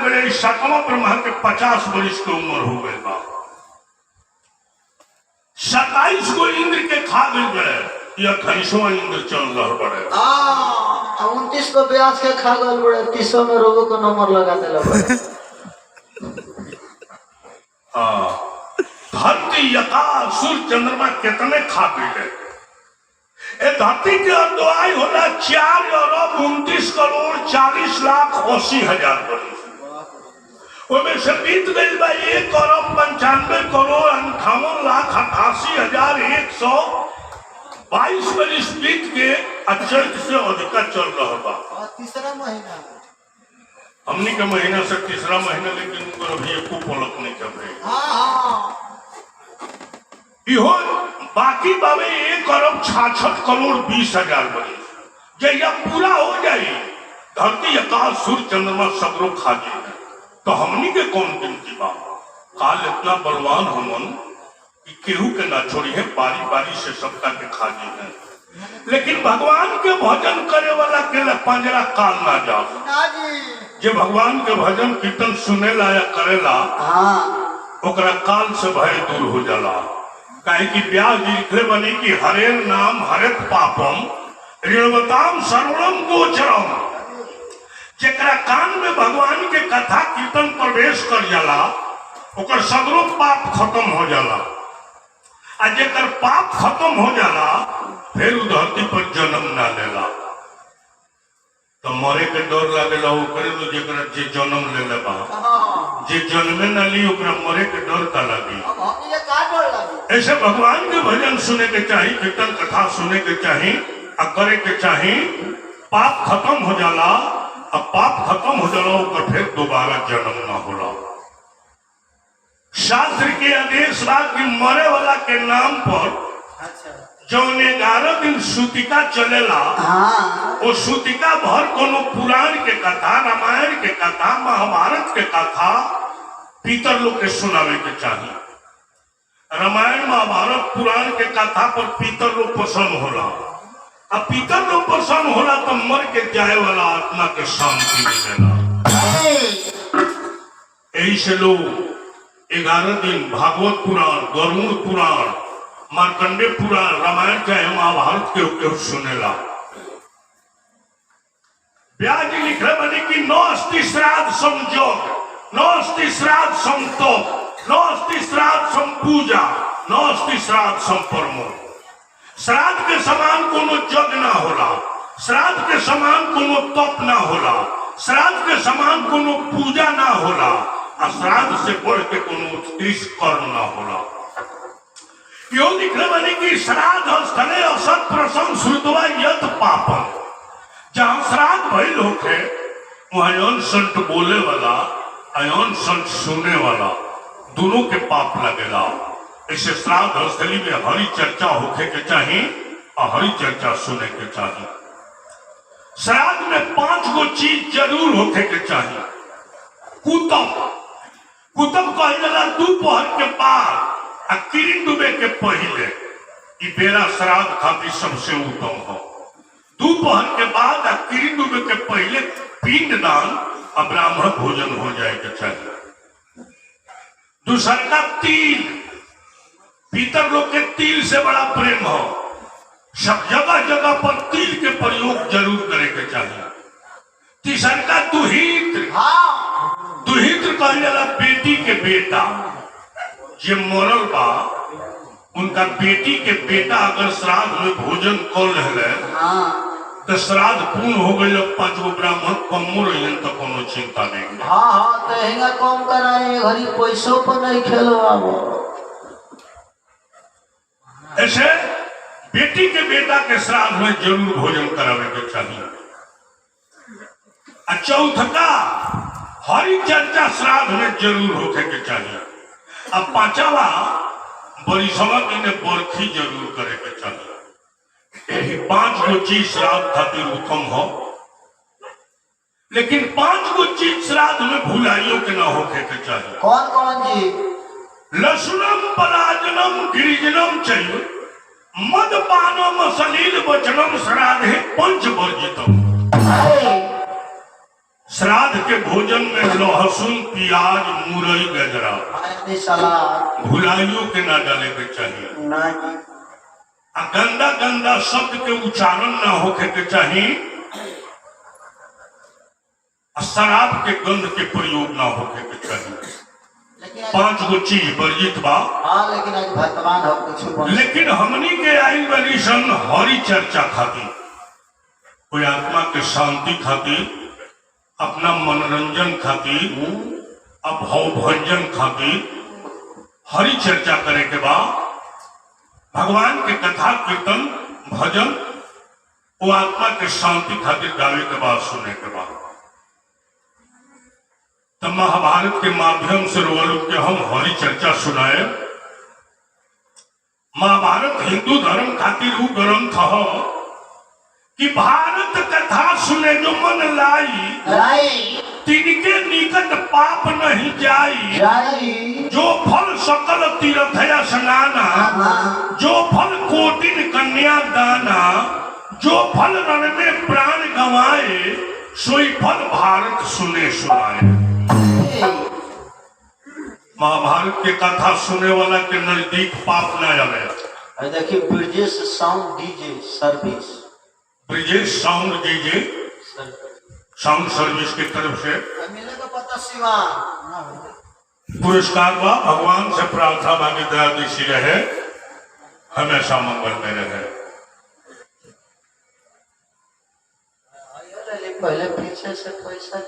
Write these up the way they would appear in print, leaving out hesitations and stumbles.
गए। सातवां ब्रह्मा के 50 वर्ष की उम्र हो गई बा। 27 को इंद्र के खा गए। यह 28वां इंद्र चल रहा बड़े। 29 को ब्यास के खा गल बड़े। 30 में रोगो को नंबर लगा दे लगे। धरती आकाश सूर्य चंद्रमा कितने खा पी गए। धरती के अद्वाई होला 4 अरब 29 करोड़ 40 लाख 80 हजार वर्ष। उसमें से बीत गई बा 1 अरब 95 करोड़ 58 लाख 88 हजार 122 वर्ष बीत के अचल से अधिक चल रहा बा। तीसरा महीना हमनी के महीना से तीसरा महीना, लेकिन अभी एक पलक नहीं कर रही। बाकी बाबे 1 अरब 66 करोड़ 20 हजार वर्ष जब यह पूरा हो जाए धरती आकाश सूर्य चंद्रमा सगरो खा जाए तो हमनी के कौन गिनती बा। काल इतना बलवान हमन कि केहू के ना छोड़ी है, बारी बारी से सबका के खा जाए। लेकिन भगवान के भजन करे वाला के पंजरा काल ना जाओ। जे भगवान के भजन कीर्तन सुनेला या करेला ओकरा काल से भय दूर हो जाला। कहे कि व्यास जी लिखले बनी कि हरेर नाम हरेत पापम ऋणवताम सर्वणम गोचरम। जेकरा कान में भगवान के कथा कीर्तन प्रवेश कर जाला ओकर सगरो पाप खत्म हो जाला। आ जेकर पाप खत्म हो जाला फिर धरती पर जन्म ना लेला। तो मरे के डर लागेला ओकरे तो जेकरा जे जन्म लेले बा। जे जन्मे ना ली ओकरा मरे के डर का लागी। ऐसे भगवान के भजन सुने के चाहिए, कीर्तन कथा सुने के चाहिए, करे के चाहिए। पाप खत्म हो जाला। अब पाप खत्म हो जाला ओकर फिर दोबारा जन्म ना होला। शास्त्र के आदेश बा कि मरे वाला के नाम पर जौन 11 दिन सूतिका चलेला वो सूतिका भर कोनो पुराण के कथा, रामायण के कथा, महाभारत के कथा पितर लोग के सुनावे के चाहिए। रामायण महाभारत पुराण के कथा पर पितर लोग प्रसन्न होला। अब पितर लोग प्रसन्न होला तो मर के जाए वाला आत्मा के शांति मिलेला। यही से लोग 11 दिन भागवत पुराण, गरुड़ पुराण, मार्कंडे पुराण, रामायण चाहे महाभारत के सुनेला। व्यास जी लिख रहे बने कि नौ अस्ति श्राद्ध संयोग, नौ अस्ति श्राद्ध संतोष, नौ अस्ति श्राद्ध संपूजा, नौ अस्ति श्राद्ध संपरमो। श्राद्ध के समान कोनो जग ना होला, श्राद्ध के समान कोनो तप ना होला, श्राद्ध के समान कोनो पूजा ना होला, और श्राद्ध से बढ़ के कोनो उत्कृष्ट कर्म ना होला। यो लिख रहे बने कि श्राद्ध स्थले असत प्रसंग श्रुतवा यत पापम। जहां श्राद्ध भइल होके वहां अन संत बोले वाला अन संत सुनने वाला दोनों के पाप लगेला। इसे श्राद्ध स्थली में हरि चर्चा होके के चाहिए और हरि चर्चा सुने के चाहिए। श्राद्ध में 5 गो चीज जरूर होके के चाहिए। कुतब, कुतब कहला दोपहर के बाद आ किरण डूबे के पहले ई बेरा श्राद्ध खातिर सबसे उत्तम हो। दोपहर के बाद आ किरण डूबे के पहले पिंडदान और ब्राह्मण भोजन हो जाए के चाहिए। दूसर का तिल, पितर लोग के तिल से बड़ा प्रेम हो। सब जगह जगह पर तिल के प्रयोग जरूर करे के चाहिए। तीसर का दुहित्र, दुहित्र कहल जाला बेटी के बेटा। जे मरल बा उनका बेटी के बेटा अगर श्राद्ध में भोजन कर रहे तो श्राद्ध पूर्ण हो गई। 5 गो ब्राह्मण कमो रही तो कोनो चिंता नहीं। तो हेंगा कम कराए घरी पैसों पर नहीं खेलो। ऐसे बेटी के बेटा के श्राद्ध में जरूर भोजन करावे के चाहिए। चौथा हरि चर्चा श्राद्ध में जरूर होके के चाहिए। अब 5वां बरिसवा के बरखी जरूर करे के चाहिए। यही 5 गो चीज श्राद्ध खातिर उत्तम हो। लेकिन 5 गो चीज श्राद्ध में भुलाइयों के ना होके के चाहिए। कौन कौन जी? लसुनम पलाजनम गिरिजनम चाहिए, मदपानम सलील वचनम श्राद्धे पंच वर्जितम। श्राद्ध के भोजन में लहसुन प्याज मुरई गजरा आदमी सलाद भुलाइयों के ना डाले के चाहिए। नहीं आ गंदा गंदा शब्द के उच्चारण ना होके के चाहिए। आ शराब के गंध के प्रयोग ना होके के चाहिए। लेकिन 5 गो चीज वर्जित बा। हाँ लेकिन आज वर्तमान हो कुछ बोल लेकिन हमनी के आई वाली सन हरि चर्चा खातिर, कोई आत्मा के शांति खातिर, अपना मनोरंजन खातिर, अब भोजन खातिर हरि चर्चा करे के बाद भगवान के कथा कीर्तन भजन वो आत्मा के शांति खातिर गावे के बाद सुने के बाद तो महाभारत के माध्यम से रोल के हम हरि चर्चा सुनाए। महाभारत हिंदू धर्म खातिर वो ग्रंथ हो कि भारत कथा सुने जो मन लाई तिनके निकट पाप नहीं जाई। जो फल सकल तीर्थ स्नाना, जो फल कोटिन कन्या दाना, जो फल रण में प्राण गंवाए, सोई फल भारत सुने सुनाए। महाभारत के कथा सुने वाला के नजदीक पाप न आवे। देखिए Brijesh sound DJ service, Brijesh sound DJ sound service की तरफ से मिलेगा पता सिवान पुरस्कार बा। भगवान से प्रार्थना मांगी दया दिशी रहे, हमेशा मंगल में रहे। पहले पीछे से पैसा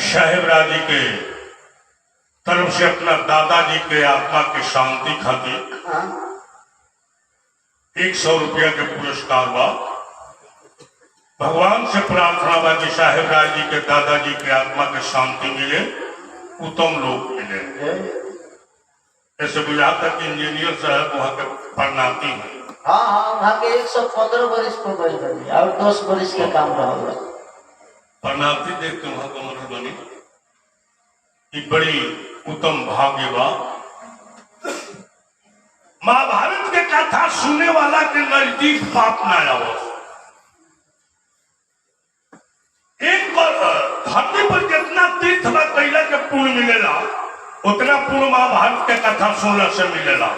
साहेब राजी के तरफ से अपना दादाजी के आत्मा की शांति खातिर 100 रुपया के पुरस्कार बा। भगवान से प्रार्थना बा कि साहेब राज जी के दादाजी के आत्मा के शांति मिले, उत्तम लोग मिले। ऐसे बुझाता कि इंजीनियर साहब वहाँ के प्रणाती हैं। हाँ हाँ वहाँ के 115 वर्ष को गई बनी और 10 वर्ष के काम रहा। प्रणाती देख के वहाँ का मन बनी कि बड़ी उत्तम भाग्य बा। महाभारत के कथा सुनने वाला के नजदीक पाप ना आओ। एक धरती पर जितना तीर्थ बा कैला के पुण्य मिलेला, उतना पुण्य महाभारत के कथा सुनला से मिलेला।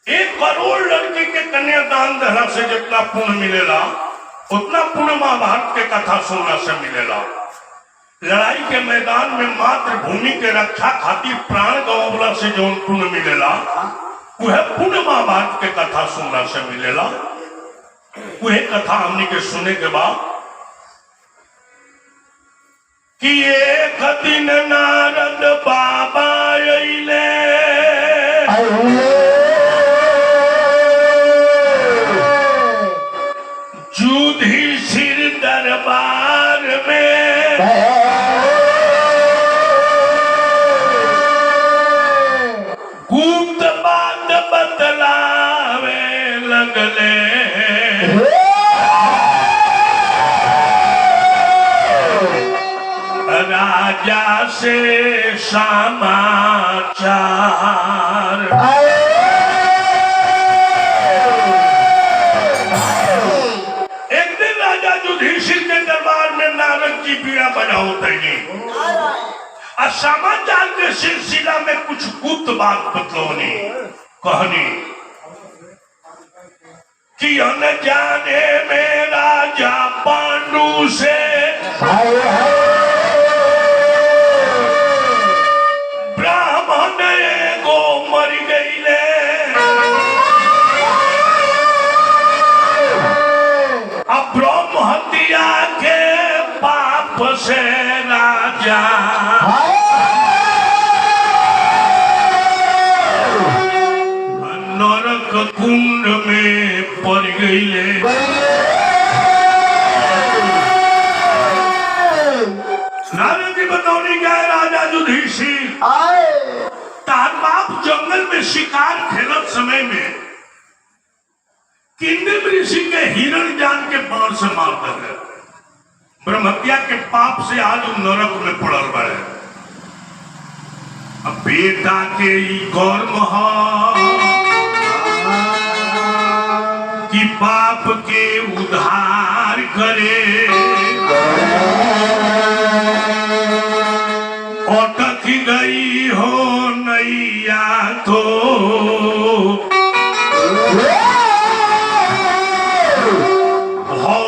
1 करोड़ लड़की के कन्यादान देला से जितना पुण्य मिलेला, उतना पुण्य महाभारत के कथा सुनला से मिलेला। लड़ाई के मैदान में मातृभूमि के रक्षा खातिर प्राण गंवावला से जो पुण्य मिलेला, वह पुण्य महाभारत के कथा सुनला से मिलेला। वह कथा हमने के सुने के बाद कि एक दिन नारद बाबा अइले, युधिष्ठिर दरबार में गुप्त बात बतलावे लगले। राजा से समाचार, एक दिन राजा युधिष्ठिर के दरबार में नारद जी बीड़ा बजाओ तैनी और समाचार के सिलसिला में कुछ गुप्त बात बतलौनी कहनी कि अनजाने में राजा पांडु से ब्राह्मण एगो मर गईले। अब ब्रह्म हत्या के पाप से राजा नरक कुंड में पड़ गईले। नारद जी बतौनी गए राजा युधिष्ठिर, तार बाप जंगल में शिकार खेलत समय में किंदम ऋषि के हिरण जान के बाण से मार दिले। ब्रह्महत्या के पाप से आज नरक में पड़ल बड़े। अब बेटा के ई कर्म कि करे अटक गई हो नैया तो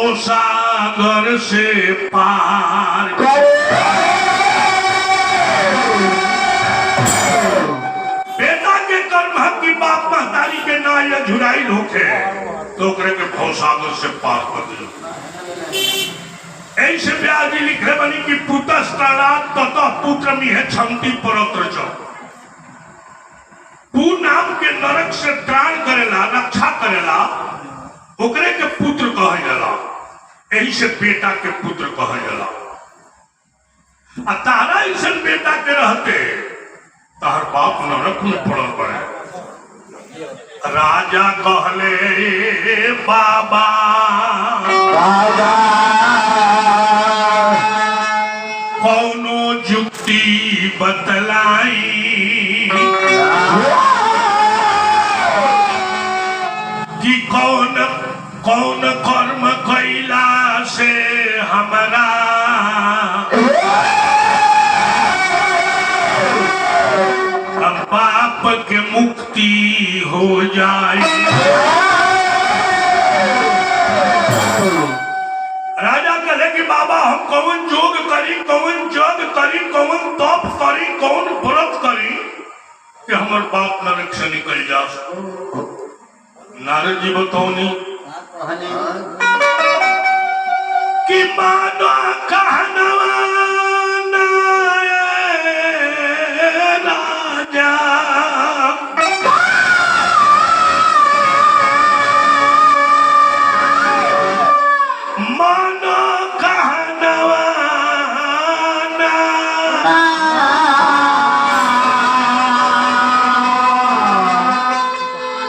भवसागर से पार बेटा के कर्म है कि बाप महतारी के ना या झुराई होके तो ओकरे के भवसागर से पार कर दियो। ऐसे व्यास जी लिखे बनी कि पुतस्त्राणात् ततः पुत्र मिह क्षमति परत्र च। पू नाम के नरक से त्राण करेला रक्षा करेला ओकरे के पुत्र कहल जाला। यही से बेटा के पुत्र कहल जाला। आ तारा ऐसे बेटा के रहते तार बाप नरक में पड़ल पड़े। राजा कहले बाबा बाबा कौनो जुक्ति बतलाई कि कौन कौन कर्म कैला से हमारा पाप के मुक्ति हो जाए। राजा कहे कि बाबा हम कौन जोग करी कौन जग करी कौन तप करी कौन व्रत करी कि हमार बाप नरक से निकल जा। नारद जी बताओनी कि मानो कहनवा राजा मानो कहनवा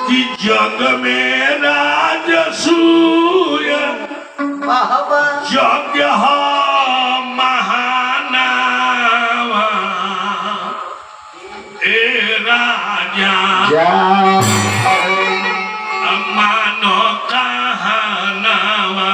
कि जग में राजसूय यज्ञ महानावा ए राजा मानो कहनवा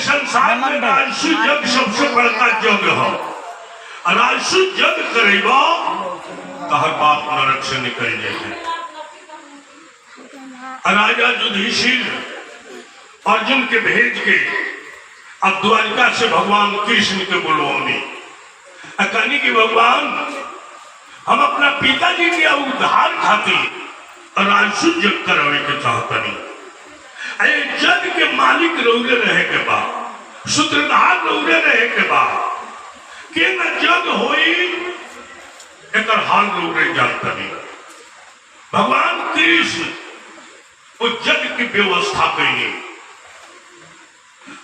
संसार में राजसी जग सबसे बड़का राजसु जग करेबा तहर बाप नरक से निकल जाए। राजा युधिष्ठिर अर्जुन के भेज के अब द्वारिका से भगवान कृष्ण के बुलवानी कहनी कि भगवान हम अपना पिताजी के उद्धार खातिर राजसु जग करावे के चाहतनी। अरे जग के मालिक रौरे रहे के बाद सूत्रधार रौरे रहे के बाद के न जग होई एक हाल रौरे जानतनी। भगवान कृष्ण वो जग की व्यवस्था कैली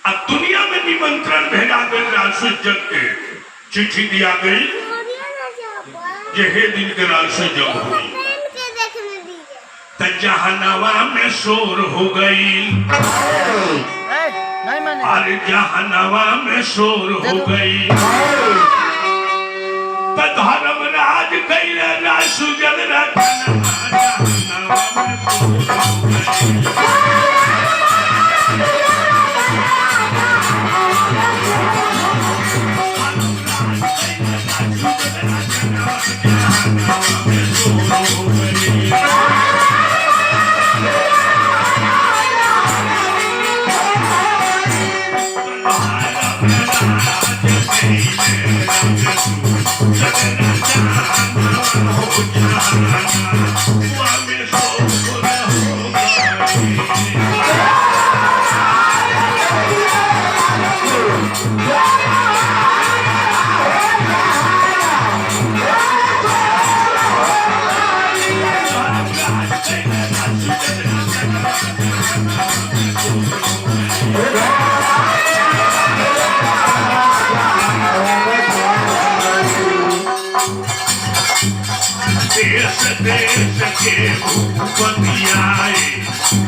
अब दुनिया में निमंत्रण भेजा गई। राजसु जग के चिट्ठी दिया गई जे हे दिन के राजसु जग हुई जहानवा में शोर हो गई। अरे जहानवा में शोर हो गई धर्मराज कैल राजसु जग जहानवा में शोर हो गई। देश के बतियाए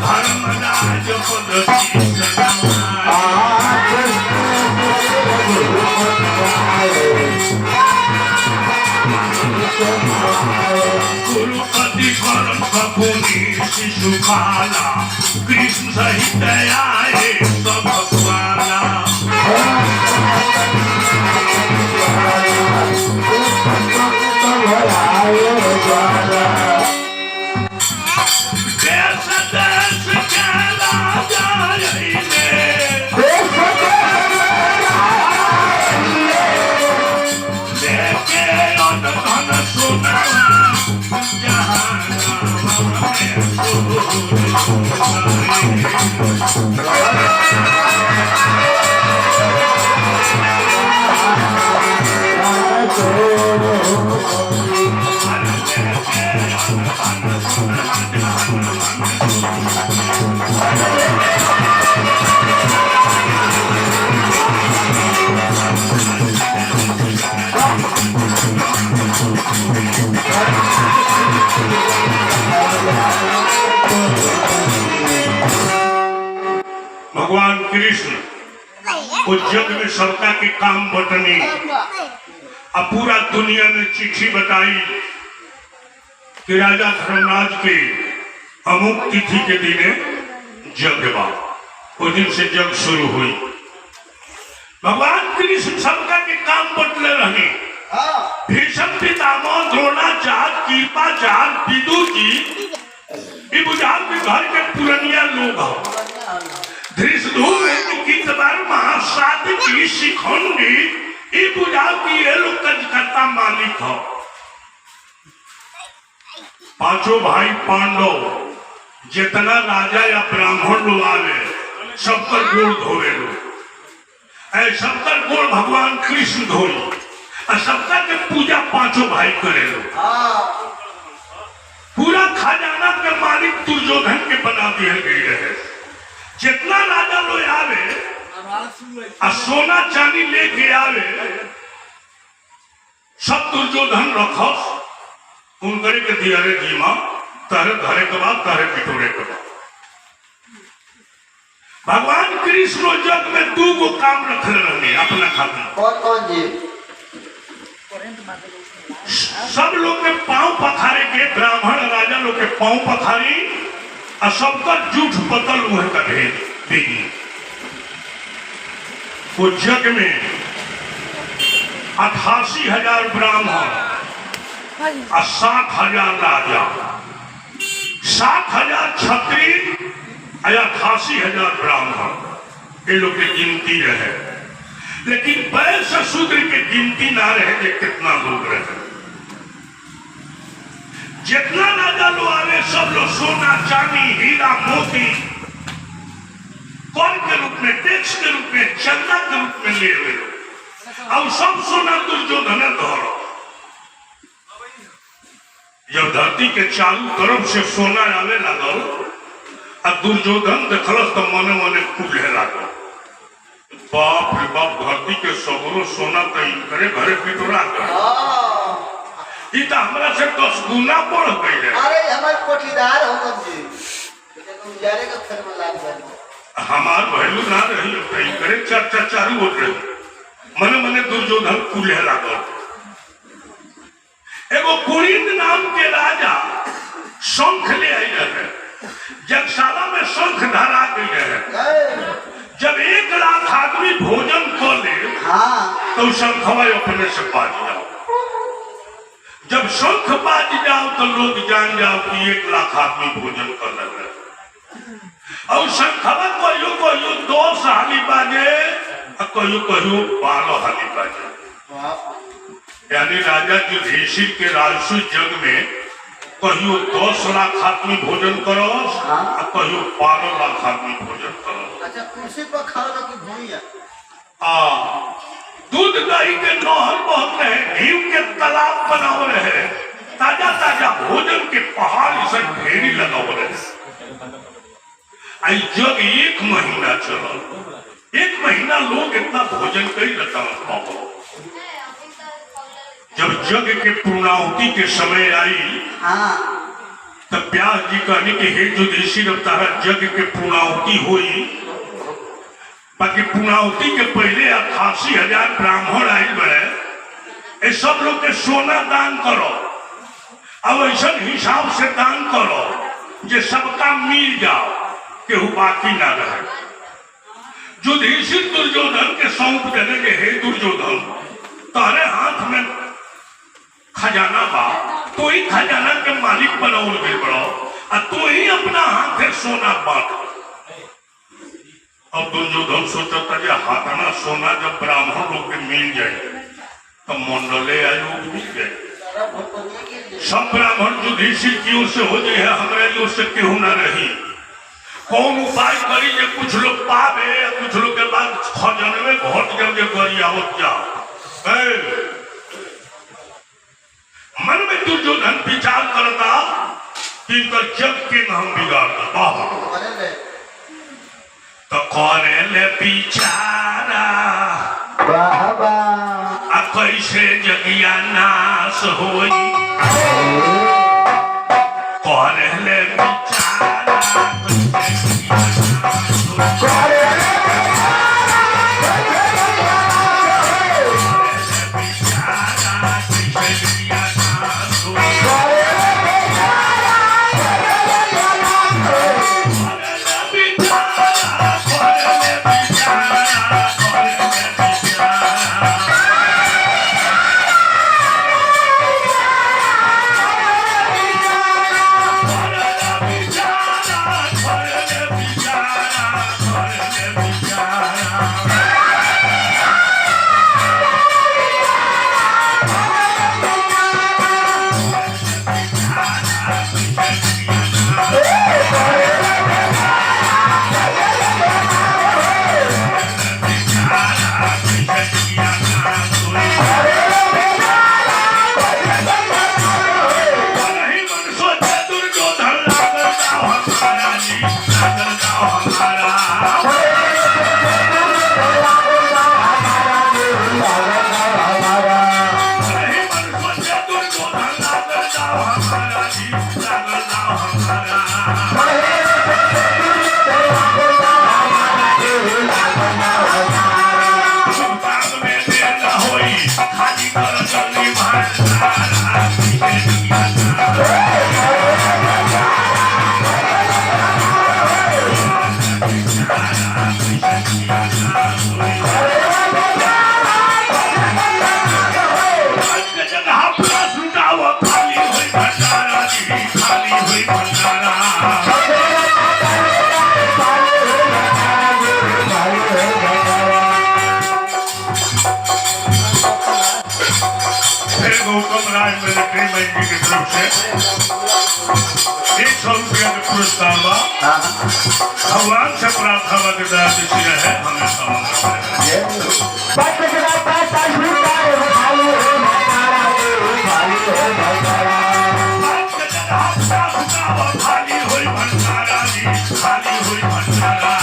धर्मराज पदवी गुरुपति परम बपुनी शिशुपाला कृष्ण सहित आए सब भगवाना। भगवान कृष्ण उस जग में सबका के काम बटनी अब पूरा दुनिया में चिट्ठी बताई कि राजा धर्मराज के अमुक तिथि के दिने जग बा। उस दिन से जग शुरू हुई। भगवान कृष्ण सबका के काम बटले रहे। भीष्म पितामह द्रोणाचार्य कृपाचार्य विदुर जी ये बुझाल के घर के पुरनिया लोग हो। महासाधिकी शिखंडी ये बुझाल की ये लोग कर्ता मालिक हो। पांचों भाई पांडव जितना राजा या ब्राह्मण लोग आवे सबकर गोड़ धोवे लो। सबकर गोड़ भगवान कृष्ण धोई और सबका के पूजा पांचों भाई करे लो। पूरा खजाना के मालिक दुर्योधन के बना दिया गई है। जितना राजा लोग आवे और सोना चांदी लेके आवे सब दुर्योधन रखो उनके के दिया रे जीमा तारे धरे के बाद तारे पिटोरे के बाद। भगवान कृष्ण जग में दू गो काम रखले रहने अपना खातिर। कौन कौन जी? सब लोग के पांव पखारे के ब्राह्मण राजा लोग के पांव पखारी और सबका जूठ पतल मुँह का भेद देगी। वो जग में 88,000 ब्राह्मण और 7,000 राजा, 7,000 क्षत्रिय और 88,000 ब्राह्मण, ये लोग की गिनती रहे। लेकिन वैश्य शूद्र की गिनती ना रहे कि कितना लोग रहे। जितना राजा लोग आवे सब लोग सोना चांदी हीरा मोती कर के रूप में, टैक्स के रूप में, चंदा के रूप में ले हुए। अब सब सोना दुर्योधन धरो। जब धरती के चारों तरफ से सोना आवे लगल और दुर्योधन देखलस तो मने मने फूले लागल। बाप रे बाप, धरती के सगरो सोना तो इनकरे घरे पिटोरा कर। ई तो हमरा से 10 गुना बढ़ गई है। अरे हमारे कोठीदार हो जी, गुजारे का फिर में लाग गया। हमार वैल्यू ना रही, कहीं करे चर्चा चालू हो रही। मने मने दुर्योधन फूले लागल। एगो कुरिंद नाम के राजा शंख ले आई रहे। जगशाला में शंख धरा गई रहे। जब 1 लाख आदमी भोजन कर ले तो शंखवा अपने से बाज जाओ। जब शंख बाज जाओ तो लोग जान जाओ कि 1 लाख आदमी भोजन कर रहे। और शंखवा कहियो कहियो 10 हाली बाजे और कहियो कहियो 12 हाली बाजे। यानी राजा युधिष्ठिर के राजसूय जग में कहियो 10 लाख आदमी भोजन करो और कहियो 12 लाख आदमी भोजन करो। अच्छा, कुर्सी पर खाओ ना कि भूइया? दूध दही के नहर बह रहे, घी के तालाब बनाओ रहे, ताजा ताजा भोजन के पहाड़ से ढेरी लगाओ रहे। आई जग 1 महीना चलो, 1 महीना लोग इतना भोजन कर लेता। जब यज्ञ के पूर्णाहुति के समय आई तब व्यास जी कहने के हे युधिष्ठिर, अब तारा यज्ञ के पूर्णाहुति हुई, बाकी पूर्णाहुति के पहले 88,000 ब्राह्मण आए बड़े। ये सब लोग के सोना दान करो। अब ऐसा हिसाब से दान करो जे सबका मिल जाओ, केहू बाकी ना रहे। युधिष्ठिर दुर्योधन के सौंप देने के हे दुर्योधन, तारे हाथ में खजाना बा, तो ही खजाना के मालिक बनाओ गए बड़ो और तो ही अपना हाथ से सोना बांट। अब दुर्योधन सोचता कि हाथाना सोना जब ब्राह्मण लोग के मिल जाए तो मंडले आयु मिल जाए। सब ब्राह्मण युधिष्ठिर की ओर से हो जाए, हमारे ओर से केहू ना रही। कौन उपाय करी जे कुछ लोग पावे, कुछ लोग के बाद खजाने में घट जब गरियावत जाओ। मन में दुर्योधन विचार करता कि इनका जग के नाम बिगाड़ता। तो करे ले बिचारा कैसे जगिया नाश होई। करे ले बिचारा कैसे गौतम राय मिलिट्री मैन जी की तरफ से 100 रुपया के पुरस्कार बा। भगवान से प्रार्थना बा के दया दृष्टि रहे हमेशा। खाली हुई भंडारा जी, खाली हुई भंडारा।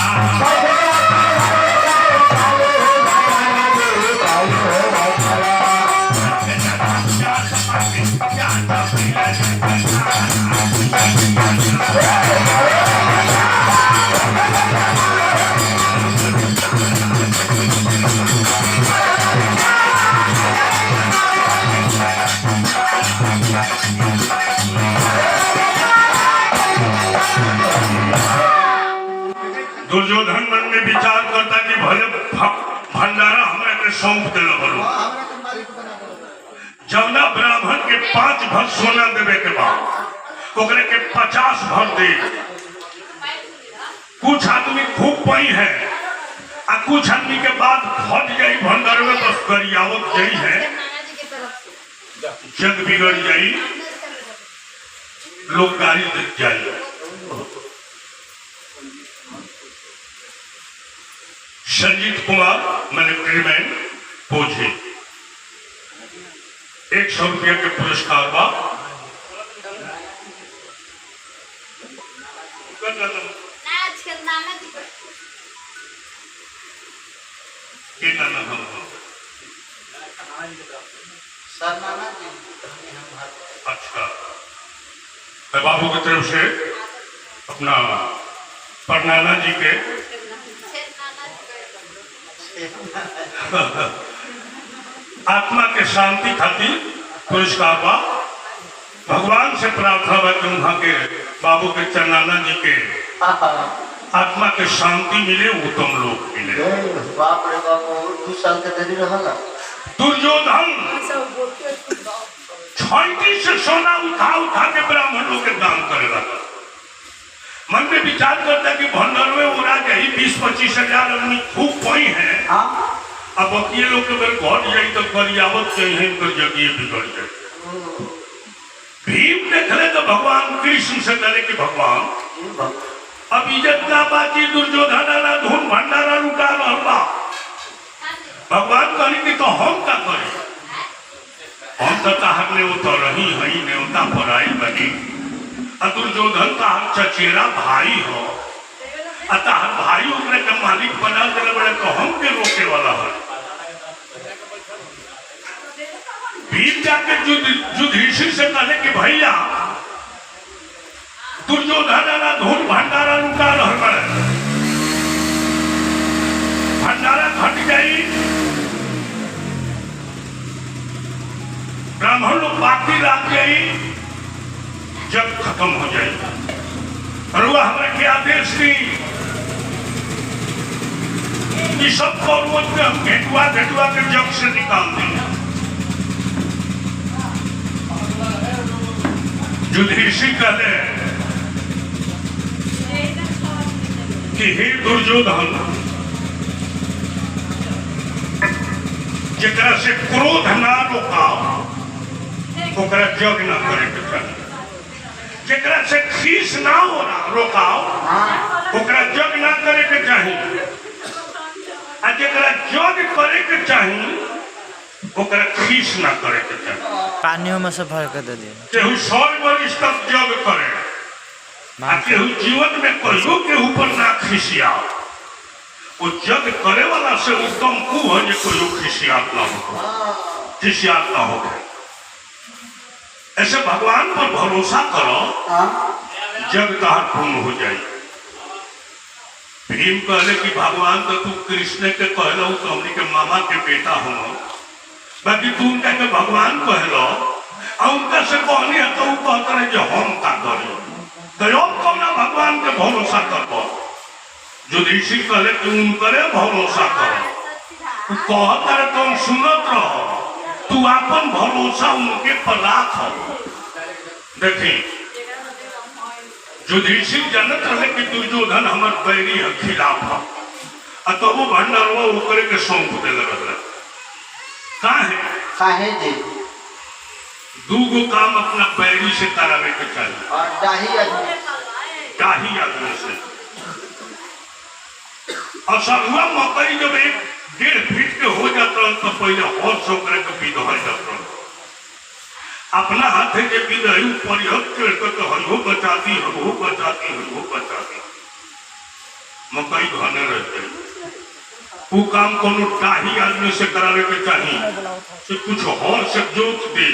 दुर्योधन मन में विचार करता कि भले भंडारा हमरा के सौंप देला बलो। जवना ब्राह्मण के 5 भर सोना देवे के बाद ओकरे के 50 भर दे। कुछ आदमी खूब पई है आ कुछ आदमी के बाद फट जाई भंडार में बस गरियावत जाई है, जग बिगड़ जाई, लोग गाली देख जाई। संजीत कुमार मिलिट्री मैन पोझे 100 रुपया के पुरस्कार बा। अच्छा, मैं बाबू की तरफ से अपना परनाना जी के आत्मा के शांति खातिर पुरस्कार बा। भगवान से प्रार्थना बा कि वहाँ के बाबू के चरनाना जी के आत्मा के शांति मिले, उत्तम लोक मिले। बाप रे बाप, 2 साल के देरी रहला। दुर्योधन 36 से सोना उठा उठा के ब्राह्मणों के दान करे लगा। मन में विचार करता है कि भंडार में उड़ा गई 20-25 हजार आदमी खूब पई है। अब ये लोग अगर घट जाए तो गरियावत चाहिए, जगह बिगड़ जाए। भीम देखले तो भगवान कृष्ण से कहले कि भगवान अब इज्जत ना बाकी, दुर्योधन धूम भंडारा लुटा रहा। भगवान कहले कि तो हम क्या करें, हम तो ताहर ने उतर रही हई न्योता पर आई बनी। दुर्योधन का चचेरा भाई हो, अतः भाई उतने के मालिक बना दे बड़े तो हम के रोके वाला है। भीम जाके युधिष्ठिर से कहले कि भैया दुर्योधन धूल भंडारा लुटा रहा बड़े, भंडारा घट गई, ब्राह्मण लोग बाकी रात गई, जब खत्म हो जाएगा। और वह हमारे के आदेश दी कि सबको घेटुआ घेटुआ के जग से निकाल दी। युधिष्ठिर कहले कि हे दुर्योधन, जेकरा से क्रोध ना रोकाओ ओकरा जग ना करे के चाहिए, जेकरा से खीस ना हो रोकाओ ओकरा जग ना करे के चाहिए, आ जेकरा जग करे के चाहिए ओकरा खीस ना करे के चाहिए। पानियों में से भर के दे दिए। केहू 100 वर्ष तक जग करे, आ केहू जीवन में कहियो के ऊपर ना खिसियाओ। वो जग करे वाला से उत्तम कु हो जे कोई खिसियात ना हो, खिसियात ना हो। ऐसे भगवान पर भरोसा करो, जग तहार पूर्ण हो जाए। भीम कहले कि भगवान तो तू कृष्ण के कहलो तो हमने के मामा के बेटा हो, बाकी तू उनका के भगवान कहलो और उनका से कहनी है तो कहते रहे जो हम का करो, तो कौन भगवान के भरोसा कर। युधिष्ठिर कहले कि उनकरे भरोसा करो, तू कहता रहे तुम सुनत रहो, तू अपन भरोसा उनके पर राख। देखी युधिष्ठिर जानत रहे कि दुर्योधन हमर बैरी है, खिलाफ है, तो वो भंडारवा ओकरे के सौंप देले रहे। काहे काहे जी दूगो काम अपना पैरी से करावे के चाहिए, और डाही आदमी डाही आदमी से। और सरुआ मकई जब 1-1.5 फीट के हो जाता तो पहले हौल से के विधवा जाता, अपना हाथ के विधई ऊपर तो हरिहो बचाती हरिहो बचाती हरिहो बचाती मकई घने रहते। वो काम कोनो डाही आदमी से करावे के चाहिए, से कुछ हौल से जोत दे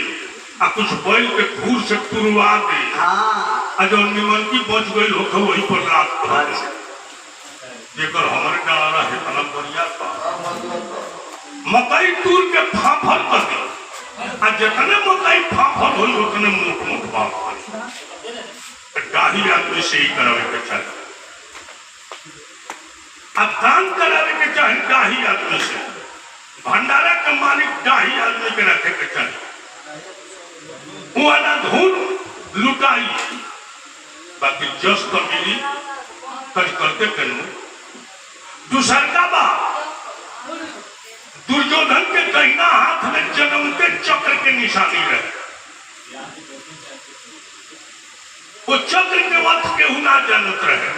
आ कुछ बैल के खूर से तुरवा दे, हाँ आ जो निमन की बच गई हो वही पर रात कर दे। जेकर हमारे डाला है तना बढ़िया मकई तूर के फाफल कर दे, आ जितने मकई फाफल हो उतने मोट मोट बात कर। डाही आदमी से ही करावे के चाहिए, अब दान करावे के चाहिए डाही आदमी से। भंडारा के मालिक डाही आदमी के रखे के चाहिए, वो ना धूल लुटाई बाकी जस तो मिली कल करते करूं। दूसर का बात दुर्योधन के दहिना हाथ में जन्मते चक्र के निशानी रहे, वो चक्र के वक्त के हुना जानत रहे,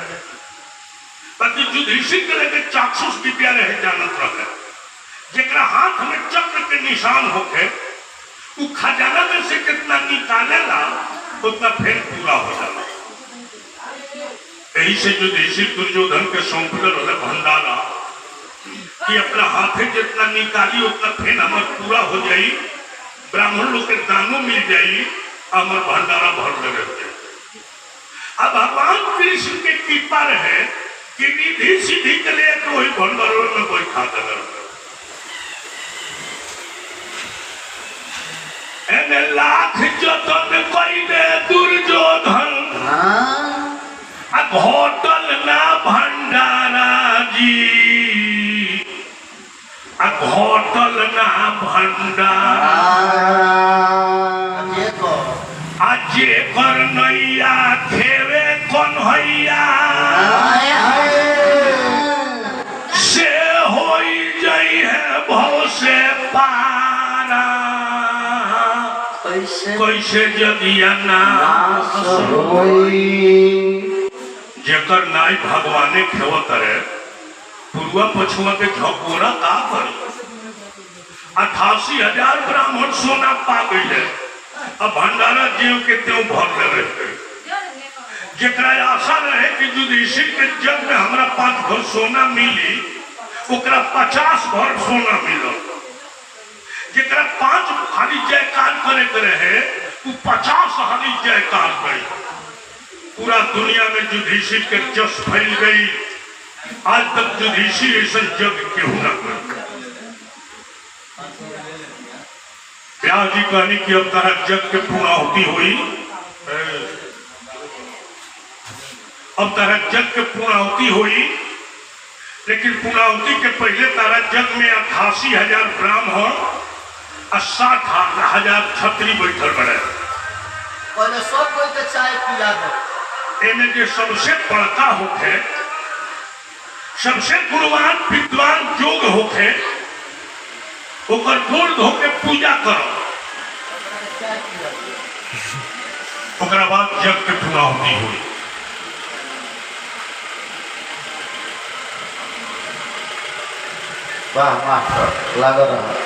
बाकी युधिष्ठिर के लेके चाक्षुष विद्या रहे जानत रहे। जेकरा हाथ में चक्र के निशान होके वो खजाना में से कितना निकालेला उतना फिर पूरा हो जाला। यही से युधिष्ठिर दुर्योधन के सौंपले रहे भंडारा कि अपना हाथे जितना निकाली उतना फिर हमार पूरा हो जाई, ब्राह्मण लोग के दानों मिल जाई, हमार भंडारा भर रहे। अब भगवान कृष्ण के कृपा रहे कि निधि सिद्धि के लिए तो वही भंडारों में कोई खाता रहे। लाख जतन कोई दे दुर्योधन घोटल ना भंडारा जी, घोटल ना भंडारा जे कर नैया खेवे कौन हैया से होई जाई है भव से पारा। कैसे जदिया ना जेकर नाई भगवाने खेवत रहे पूर्वा पछुआ के झकोरा का करी। 88,000 ब्राह्मण सोना पा गए, अब भंडारा जीव के त्यों भर रहे। जेकरा आशा रहे कि युधिष्ठिर के जग में हमरा 5 भर सोना मिली, ओकरा 50 भर सोना मिलो। जेकरा 5 हाली जयकार करे के रहे वो 50 हाली जयकार करे। पूरा दुनिया में युधिष्ठिर के जस फैल गई, आज तक युधिष्ठिर ऐसा जग क्यों न कर। व्यास जी कहनी कि अब तारा जग के पूर्णाहुति हुई, अब तारा जग के पूर्णाहुति हुई, लेकिन पूर्णाहुति के पहले तारा जग में 88,000 ब्राह्मण और 60,000 छत्री बैठल बड़े। पहले सब कोई के चाय पिला दो। एमे जो सबसे बड़का होके, सबसे गुणवान विद्वान योग होके, ओकर गोड़ धो के पूजा करो, ओकरा बाद जग के पूर्णाहुति हुई। वाह मास्टर लग रहा।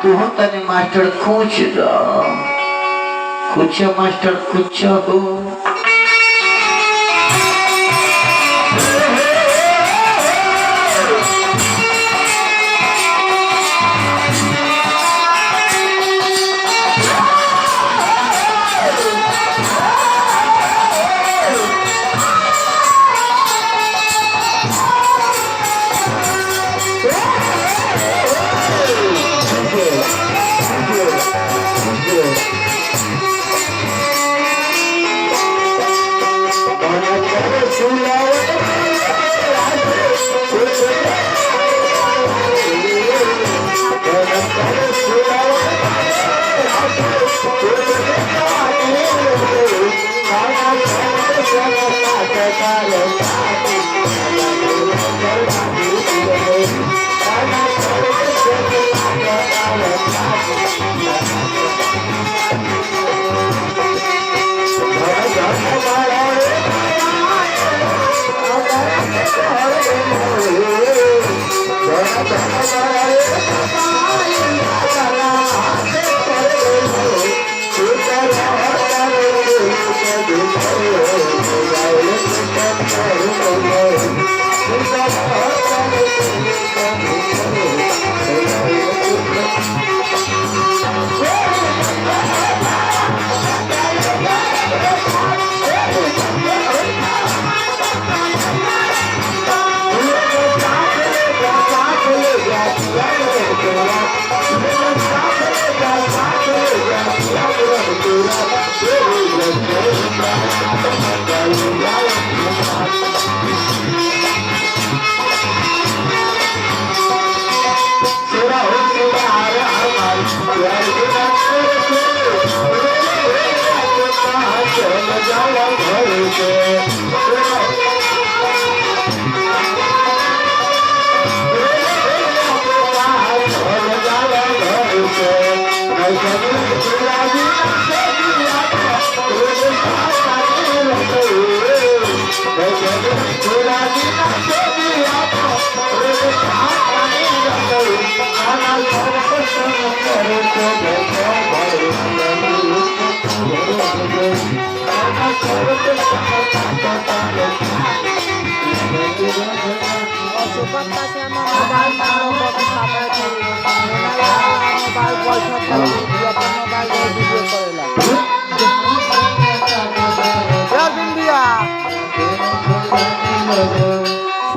तू तने मास्टर कुछ मास्टर कुछ हो।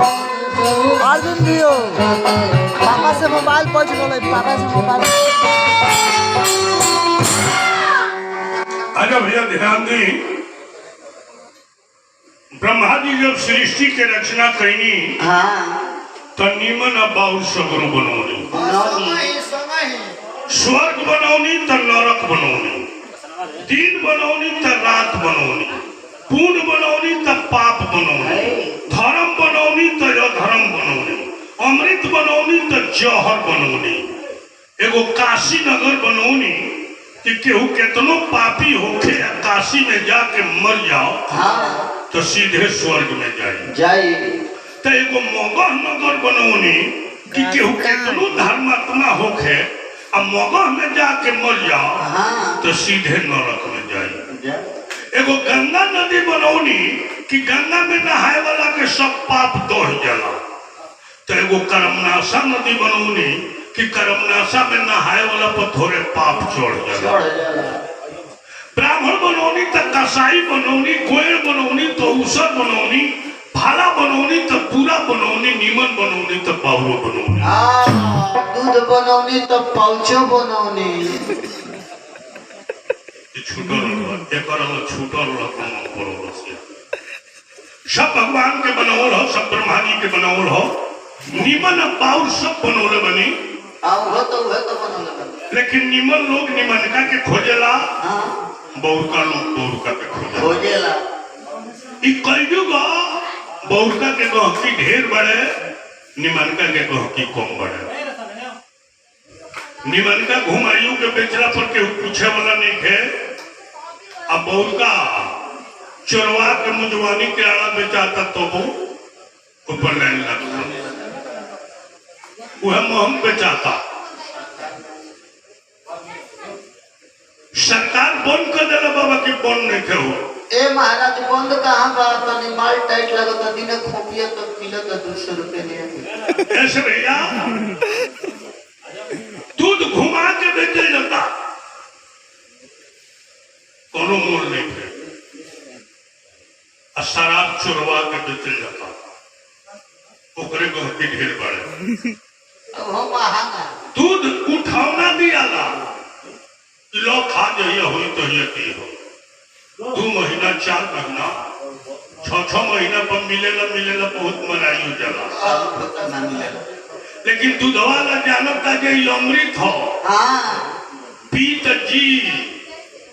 अर्जुन दियो पापा से मोबाइल पूछ बोले पापा से मोबाइल अच्छा भैया ध्यान दी ब्रह्मा जी जब सृष्टि के रचना कईनी तो नीमन बाउल सगुरु बनौनी स्वर्ग बनौनी तो नरक बनौनी दिन बनौनी तो रात बनौनी पुण्य बनौनी तो पाप बनौनी धर्म बनौनी तो अधर्म बनौनी अमृत बनौनी तो जहर बनौनी एगो काशी नगर बनौनी कि केहू केतनो पापी होके या काशी में जाके मर जाओ तो सीधे स्वर्ग में जाए तो एगो मगह नगर बनौनी कि केहू केतनो धर्मात्मा होके आ मगह में जाके मर जाओ तो सीधे नरक में जाए एगो गंगा नदी बनौनी कि गंगा में नहाए वाला के सब पाप दोह जाला तो एगो करमनाशा नदी बनौनी कि करमनाशा में नहाए वाला पर थोड़े पाप चढ़ जाला ब्राह्मण बनौनी तो कसाई बनौनी कोयर बनौनी तो उसर बनौनी भाला बनौनी तो पूरा बनौनी नीमन बनौनी तो पाउरो बनौनी दूध बनौनी तो पाउचो बनौनी सब भगवान के बनौल हो सब ब्रह्मा जी के बनौल हो निमन बाउर सब बनौले बनी लेकिन निमन लोग निमनका के खोजेला बौरका लोग बौरका के खोजेला ई कलयुग बौरका के गहकी ढेर बड़े निमनका के गहकी कम बड़े निमनका घुमाइयों के बेचला पर के पूछे वाला नहीं है अब बौरका चोरवा के मुजवानी के आड़ा बेचाता तो वो ऊपर लाइन लगता वह मोहन बेचाता सरकार बंद कर देला बाबा की बंद नहीं थे हो ए महाराज बंद कहाँ बा तनी माल टाइट लगता दिन खोपिया तो किलो तो 200 रुपए ले ऐसे भैया दूध घुमा के बेचे जाता कोनो मोल नहीं थे शराब चोरवा के बेचे जाता ओकरे गहकी ढेर बड़े दूध उठावना दियाला लो खा जाइए हुई तो ये की हो 2 महीना 4 महीना 6 महीना पर मिलेला बहुत मनाई हो जाला लेकिन दूध वाला जानता जे अमृत हो पी त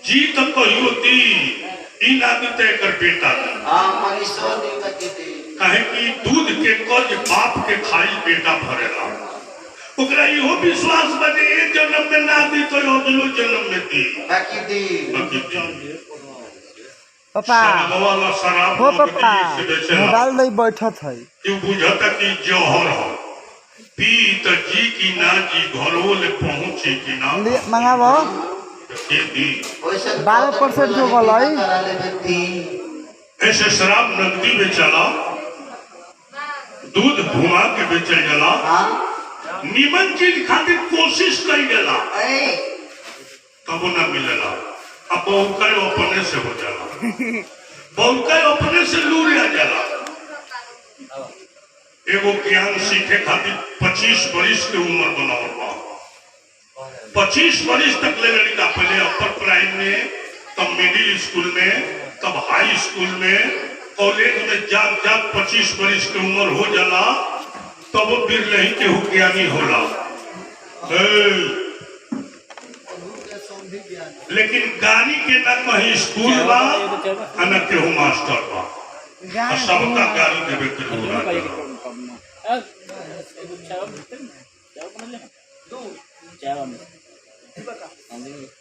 जी त कहियो दी ई नादी तय कर बेटा हाँ मनीषो दी बची दी काहे कि दूध के कर्ज बाप के खाई बेटा भरेला ओकरा इहो विश्वास बने एक जन्म में ना दी तो अगलो जन्म में दी बाकी दी पापा वाला शराब हो लोग पापा से बेचेला मोबाइल नहीं बैठत है तू बुझता कि जौहर हो पी त जी की ना जी घरों ले पहुंचे कि ना मंगाबो के दी 12% हो गलई करा ले दी ऐसे शराब नकदी बेचला दूध घुमा के बेचल जाला हाँ निमन चीज खातिर कोशिश कई जाला अरे तब ना मिलेला अब बहुकर अपने से हो जाला बहुकर अपने से लूर आ जाला एगो ज्ञान सीखे खातिर 25 वर्ष के उम्र बनावल बा 25 वर्ष तक ले लड़का पहले अपर प्राइम में तब मिडिल स्कूल में तब हाई स्कूल में कॉलेज में जाग 25 वर्ष की उम्र हो जाला तब वो फिर नहीं केहू ज्ञानी होला लेकिन गाड़ी के न कहीं स्कूल बा न केहू मास्टर बा सबका गाड़ी देवे के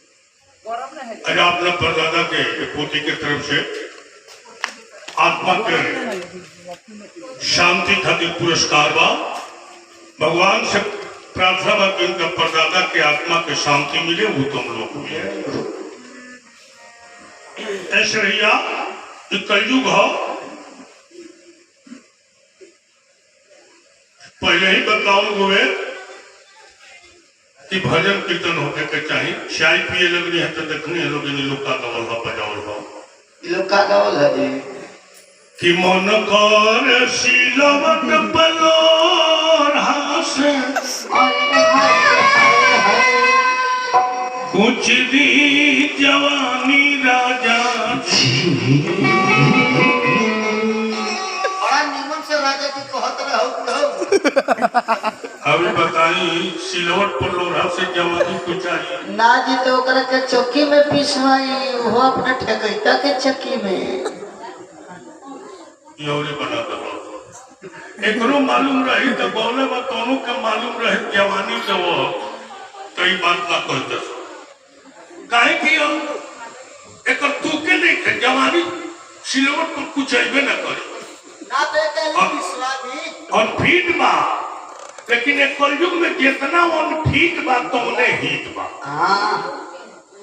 अरे आपने परदादा के पोती के तरफ से आत्मा के शांति खातिर पुरस्कार बा भगवान से प्रार्थना बा कि उनका परदादा के आत्मा के शांति मिले वो तुम लोग मिले ऐसे भैया कलयुग हो पहले ही बताओ हुए कि भजन कीर्तन होने के चाहिए चाय पिए लगनी है तो देखनी है लोग इन लोग का गवल हो बजावल हो लोग का गवल है जी कि मन कर सिलवट पलोर हासे कुछ दी जवानी राजा बड़ा निमन से राजा जी कहत रहो अभी बताई सिलवट पलोर हासे जवानी को चाहिए ना जी तो ओकरा के चौकी में पिसवाई वो अपना ठेकैता के चक्की में योरी बना दो एकरो मालूम रही तो बोले बा दोनों के मालूम रहे जवानी के वो कई बात ना कहते काहे कि हम एक तू के नहीं खे जवानी सिलवट पर कुछ अइबे ना करे ना बेटे पिसवाई अनफिट बा लेकिन एक कलयुग में जितना अनफिट बा तो उन्हें हिट बा हाँ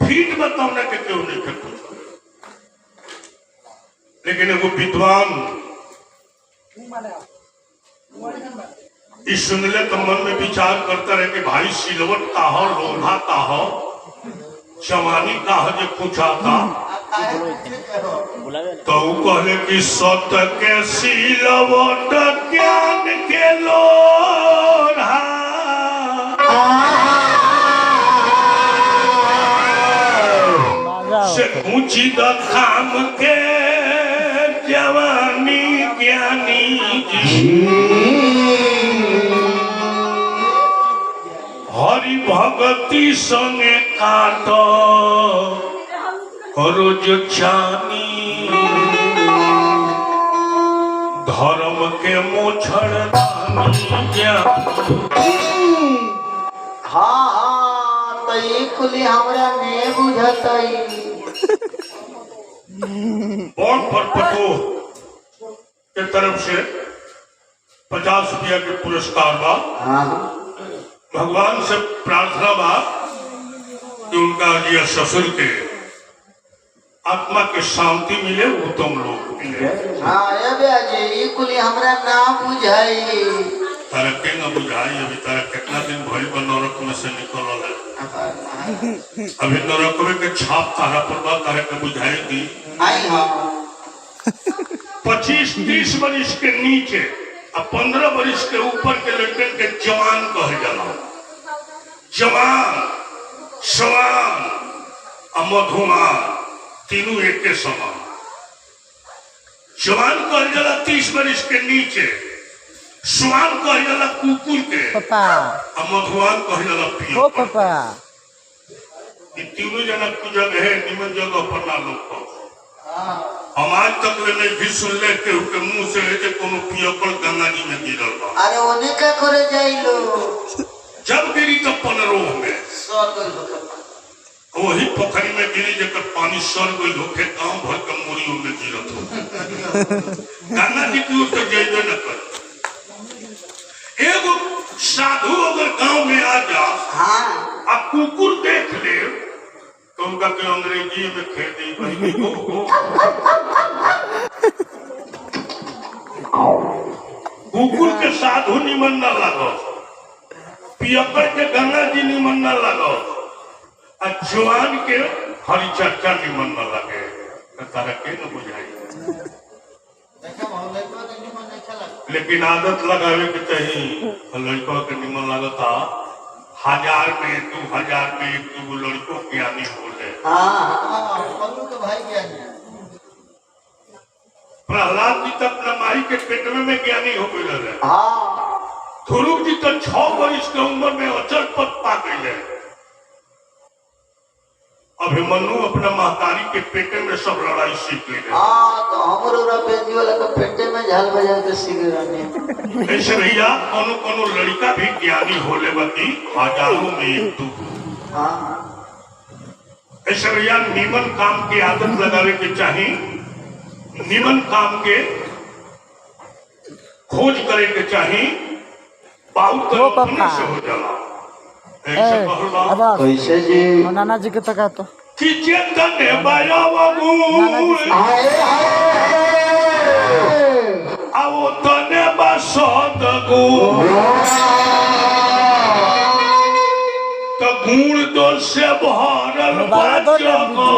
फीट बा तो उन्हें के क्यों नहीं खे लेकिन एगो विद्वान इस सुनले तो मन में विचार करता रहे कि भाई सिलवट का हो लोहा का हो जवानी का हो जो पूछा था तो वो कहले कि सत के सिलवट ज्ञान के लोहा से ऊंची खाम के जवानी ज्ञानी हरि भगती संगे काट रोज छानी धर्म के मोछड़ हाँ हाँ तो ये कुली हमरा नहीं बुझतई बॉन्ड पर पटो के तरफ से 50 रुपया के पुरस्कार बा हाँ भगवान से प्रार्थना बा कि उनका ये ससुर के आत्मा के शांति मिले वो तुम लोग मिले हाँ ये बेजी ये कुली हमरा ना बुझाई तारा के न बुझाई अभी तारा कितना दिन भइल बा नरक में से निकलल है अभी नरक में के छाप तारा पर बा तारा के बुझाई दी आई हाँ 25-30 वर्ष के नीचे और 15 वर्ष के ऊपर के लड़कन के जवान कहे जाला जवान सवान और मधुमान तीनों एक के समान जवान कहे जाला 30 वर्ष के नीचे स्वान कहे जाला कुकुर के पापा और मधुमान कहे जाला ओ पीपल पापा कि तीनों जना की जगह है निमन जगह पर ना लोग को हम आज तक ले नहीं भी सुन ले के मुंह से है जे कोनो पियकल गंगा जी में गिरल बा अरे ओने का करे जाइलो जब गिरी तो 15 में सर गइल होखे वही पोखरी में गिरी जकर पानी सर गई होके गांव भर के मोरियों में गिरत हो गंगा जी की ओर तो जाइबे न कर एगो साधु अगर गांव में आ जा हाँ अब कुकुर देख ले तो उनका के अंग्रेजी में खेल दी भाई कुकुर के साधु निमन न लगो पियकर के गंगा जी निमन न लगो जवान के हरी चर्चा निमन न लगे तारा के न बुझाई लेकिन आदत लगावे के चाहिए लड़कों के निमन लगता 1000 में 2000 में 1-2 लड़कों ज्ञानी बोले प्रहलाद जी तो अपना माई के पेट में ज्ञानी हो गए ध्रुव जी तो 6 वर्ष के उम्र में अचल पद पा गए अभिमन्यु अपना महतारी के पेटे में सब लड़ाई सीख ले तो हमरो बेटी वाला के पेटे में झाल बजा के सीख रहने ऐसे भैया कोनो कोनो लड़का भी ज्ञानी होले बती 1000 में 1-2 ऐसे भैया निमन काम की आदत लगावे के चाहिए निमन काम के खोज करे के चाहिए बहुत तो अपने से हो जाला ऐसे कहला कैसे जी नाना जी के तका तो कि चेतन बाया बाबू आओ तने बसत गो तो गुण दोष से भरल बचगो